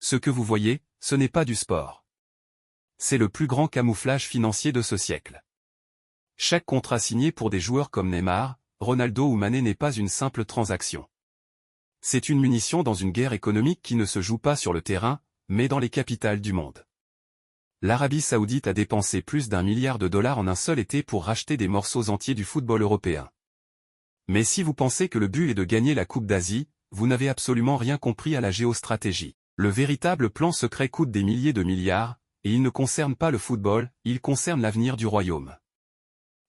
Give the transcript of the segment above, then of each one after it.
Ce que vous voyez, ce n'est pas du sport. C'est le plus grand camouflage financier de ce siècle. Chaque contrat signé pour des joueurs comme Neymar, Ronaldo ou Mané n'est pas une simple transaction. C'est une munition dans une guerre économique qui ne se joue pas sur le terrain, mais dans les capitales du monde. L'Arabie Saoudite a dépensé plus d'1 milliard de dollars en un seul été pour racheter des morceaux entiers du football européen. Mais si vous pensez que le but est de gagner la Coupe d'Asie, vous n'avez absolument rien compris à la géostratégie. Le véritable plan secret coûte des milliers de milliards, et il ne concerne pas le football, il concerne l'avenir du royaume.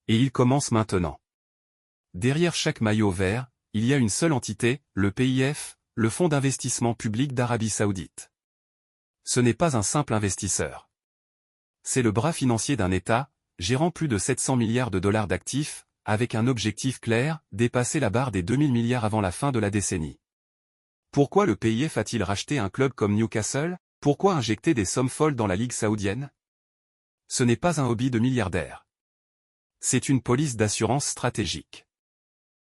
Et il commence maintenant. Derrière chaque maillot vert, il y a une seule entité, le PIF, le Fonds d'investissement public d'Arabie Saoudite. Ce n'est pas un simple investisseur. C'est le bras financier d'un État, gérant plus de 700 milliards de dollars d'actifs, avec un objectif clair, dépasser la barre des 2000 milliards avant la fin de la décennie. Pourquoi le PIF a-t-il racheté un club comme Newcastle? Pourquoi injecter des sommes folles dans la Ligue saoudienne? Ce n'est pas un hobby de milliardaire. C'est une police d'assurance stratégique.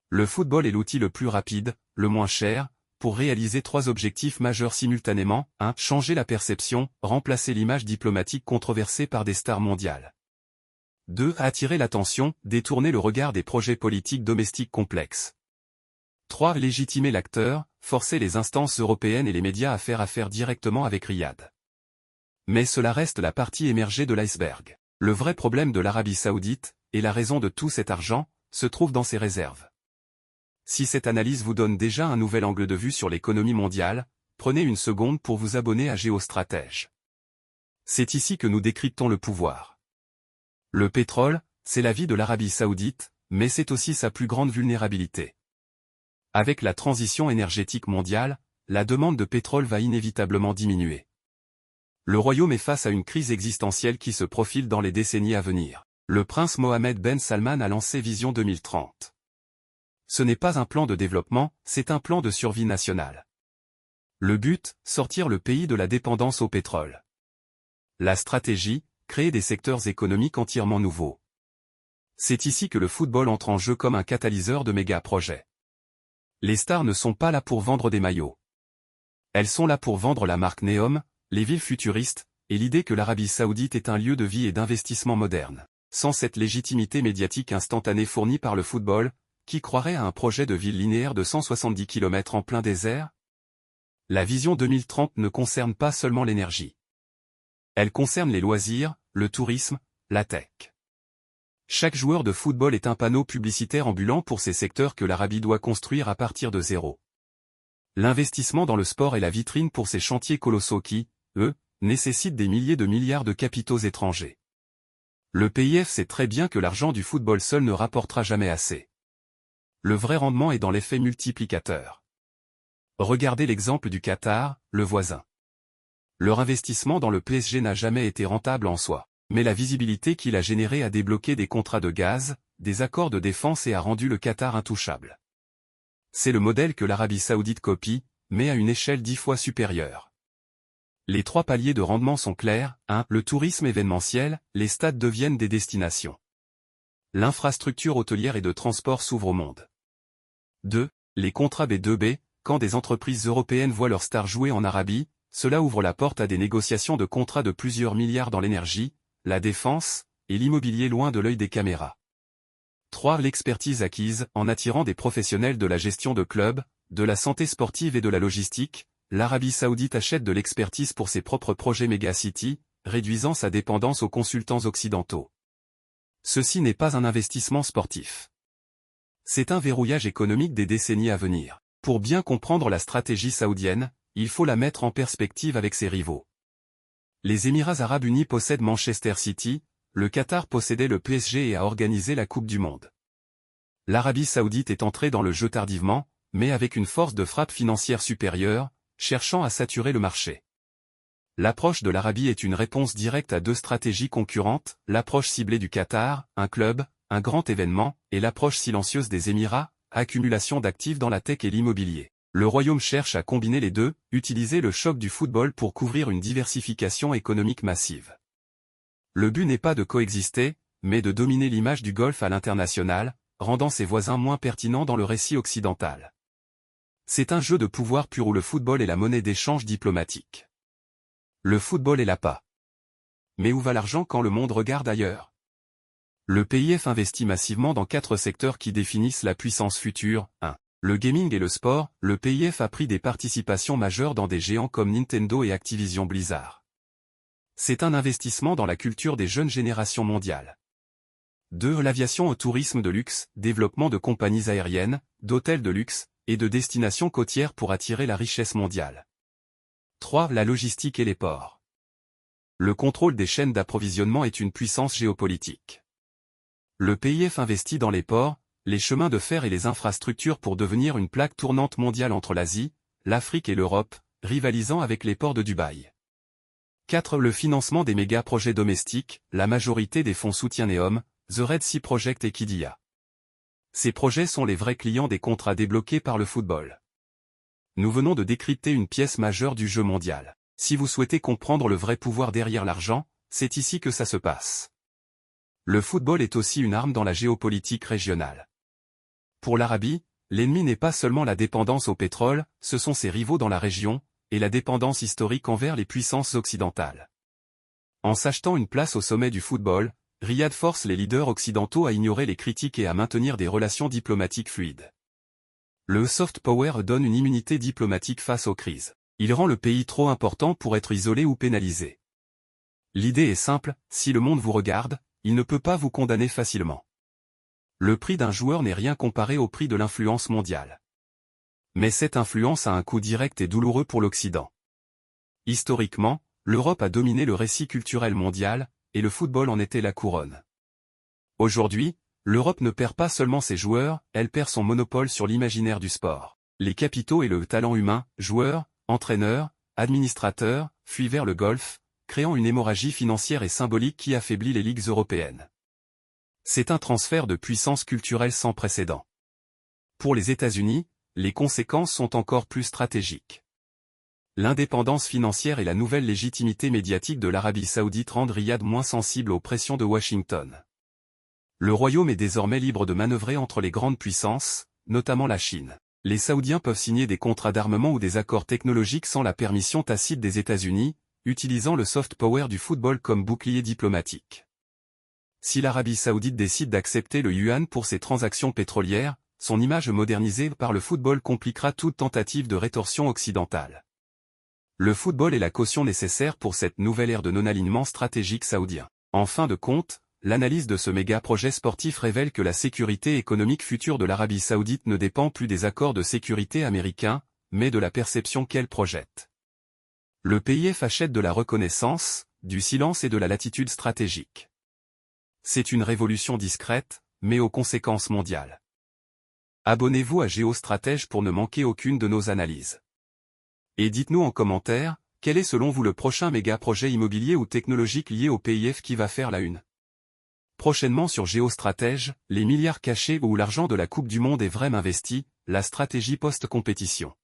Le football est l'outil le plus rapide, le moins cher, pour réaliser 3 objectifs majeurs simultanément. 1. Changer la perception, remplacer l'image diplomatique controversée par des stars mondiales. 2. Attirer l'attention, détourner le regard des projets politiques domestiques complexes. 3. Légitimer l'acteur, forcer les instances européennes et les médias à faire affaire directement avec Riyad. Mais cela reste la partie émergée de l'iceberg. Le vrai problème de l'Arabie Saoudite, et la raison de tout cet argent, se trouve dans ses réserves. Si cette analyse vous donne déjà un nouvel angle de vue sur l'économie mondiale, prenez une seconde pour vous abonner à Géostratège. C'est ici que nous décryptons le pouvoir. Le pétrole, c'est la vie de l'Arabie Saoudite, mais c'est aussi sa plus grande vulnérabilité. Avec la transition énergétique mondiale, la demande de pétrole va inévitablement diminuer. Le royaume est face à une crise existentielle qui se profile dans les décennies à venir. Le prince Mohammed Ben Salman a lancé Vision 2030. Ce n'est pas un plan de développement, c'est un plan de survie nationale. Le but, sortir le pays de la dépendance au pétrole. La stratégie, créer des secteurs économiques entièrement nouveaux. C'est ici que le football entre en jeu comme un catalyseur de méga-projets. Les stars ne sont pas là pour vendre des maillots. Elles sont là pour vendre la marque Neom, les villes futuristes, et l'idée que l'Arabie Saoudite est un lieu de vie et d'investissement moderne. Sans cette légitimité médiatique instantanée fournie par le football, qui croirait à un projet de ville linéaire de 170 km en plein désert? La vision 2030 ne concerne pas seulement l'énergie. Elle concerne les loisirs, le tourisme, la tech. Chaque joueur de football est un panneau publicitaire ambulant pour ces secteurs que l'Arabie doit construire à partir de zéro. L'investissement dans le sport est la vitrine pour ces chantiers colossaux qui, eux, nécessitent des milliers de milliards de capitaux étrangers. Le PIF sait très bien que l'argent du football seul ne rapportera jamais assez. Le vrai rendement est dans l'effet multiplicateur. Regardez l'exemple du Qatar, le voisin. Leur investissement dans le PSG n'a jamais été rentable en soi, mais la visibilité qu'il a générée a débloqué des contrats de gaz, des accords de défense et a rendu le Qatar intouchable. C'est le modèle que l'Arabie Saoudite copie, mais à une échelle 10 fois supérieure. Les 3 paliers de rendement sont clairs. 1. Le tourisme événementiel, les stades deviennent des destinations. L'infrastructure hôtelière et de transport s'ouvre au monde. 2. Les contrats B2B, quand des entreprises européennes voient leurs stars jouer en Arabie, cela ouvre la porte à des négociations de contrats de plusieurs milliards dans l'énergie, la défense, et l'immobilier loin de l'œil des caméras. 3. L'expertise acquise, en attirant des professionnels de la gestion de clubs, de la santé sportive et de la logistique, l'Arabie Saoudite achète de l'expertise pour ses propres projets Megacity, réduisant sa dépendance aux consultants occidentaux. Ceci n'est pas un investissement sportif. C'est un verrouillage économique des décennies à venir. Pour bien comprendre la stratégie saoudienne, il faut la mettre en perspective avec ses rivaux. Les Émirats arabes unis possèdent Manchester City, le Qatar possédait le PSG et a organisé la Coupe du Monde. L'Arabie Saoudite est entrée dans le jeu tardivement, mais avec une force de frappe financière supérieure, cherchant à saturer le marché. L'approche de l'Arabie est une réponse directe à 2 stratégies concurrentes, l'approche ciblée du Qatar, un club, un grand événement, et l'approche silencieuse des Émirats, accumulation d'actifs dans la tech et l'immobilier. Le royaume cherche à combiner les deux, utiliser le choc du football pour couvrir une diversification économique massive. Le but n'est pas de coexister, mais de dominer l'image du Golfe à l'international, rendant ses voisins moins pertinents dans le récit occidental. C'est un jeu de pouvoir pur où le football est la monnaie d'échange diplomatique. Le football est l'appât. Mais où va l'argent quand le monde regarde ailleurs? Le PIF investit massivement dans 4 secteurs qui définissent la puissance future. 1. Le gaming et le sport. Le PIF a pris des participations majeures dans des géants comme Nintendo et Activision Blizzard. C'est un investissement dans la culture des jeunes générations mondiales. 2. L'aviation au tourisme de luxe, développement de compagnies aériennes, d'hôtels de luxe, et de destinations côtières pour attirer la richesse mondiale. 3. La logistique et les ports. Le contrôle des chaînes d'approvisionnement est une puissance géopolitique. Le PIF investit dans les ports, les chemins de fer et les infrastructures pour devenir une plaque tournante mondiale entre l'Asie, l'Afrique et l'Europe, rivalisant avec les ports de Dubaï. 4. Le financement des méga-projets domestiques, la majorité des fonds soutient Neom, The Red Sea Project et Qiddiya. Ces projets sont les vrais clients des contrats débloqués par le football. Nous venons de décrypter une pièce majeure du jeu mondial. Si vous souhaitez comprendre le vrai pouvoir derrière l'argent, c'est ici que ça se passe. Le football est aussi une arme dans la géopolitique régionale. Pour l'Arabie, l'ennemi n'est pas seulement la dépendance au pétrole, ce sont ses rivaux dans la région, et la dépendance historique envers les puissances occidentales. En s'achetant une place au sommet du football, Riyad force les leaders occidentaux à ignorer les critiques et à maintenir des relations diplomatiques fluides. Le soft power donne une immunité diplomatique face aux crises. Il rend le pays trop important pour être isolé ou pénalisé. L'idée est simple, si le monde vous regarde, il ne peut pas vous condamner facilement. Le prix d'un joueur n'est rien comparé au prix de l'influence mondiale. Mais cette influence a un coût direct et douloureux pour l'Occident. Historiquement, l'Europe a dominé le récit culturel mondial, et le football en était la couronne. Aujourd'hui, l'Europe ne perd pas seulement ses joueurs, elle perd son monopole sur l'imaginaire du sport. Les capitaux et le talent humain, joueurs, entraîneurs, administrateurs, fuient vers le golf, créant une hémorragie financière et symbolique qui affaiblit les ligues européennes. C'est un transfert de puissance culturelle sans précédent. Pour les États-Unis, les conséquences sont encore plus stratégiques. L'indépendance financière et la nouvelle légitimité médiatique de l'Arabie Saoudite rendent Riyad moins sensible aux pressions de Washington. Le royaume est désormais libre de manœuvrer entre les grandes puissances, notamment la Chine. Les Saoudiens peuvent signer des contrats d'armement ou des accords technologiques sans la permission tacite des États-Unis, utilisant le soft power du football comme bouclier diplomatique. Si l'Arabie Saoudite décide d'accepter le yuan pour ses transactions pétrolières, son image modernisée par le football compliquera toute tentative de rétorsion occidentale. Le football est la caution nécessaire pour cette nouvelle ère de non-alignement stratégique saoudien. En fin de compte, l'analyse de ce méga-projet sportif révèle que la sécurité économique future de l'Arabie Saoudite ne dépend plus des accords de sécurité américains, mais de la perception qu'elle projette. Le PIF achète de la reconnaissance, du silence et de la latitude stratégique. C'est une révolution discrète, mais aux conséquences mondiales. Abonnez-vous à Géostratège pour ne manquer aucune de nos analyses. Et dites-nous en commentaire, quel est selon vous le prochain méga-projet immobilier ou technologique lié au PIF qui va faire la une? Prochainement sur Géostratège, les milliards cachés où l'argent de la Coupe du Monde est vraiment investi, la stratégie post-compétition.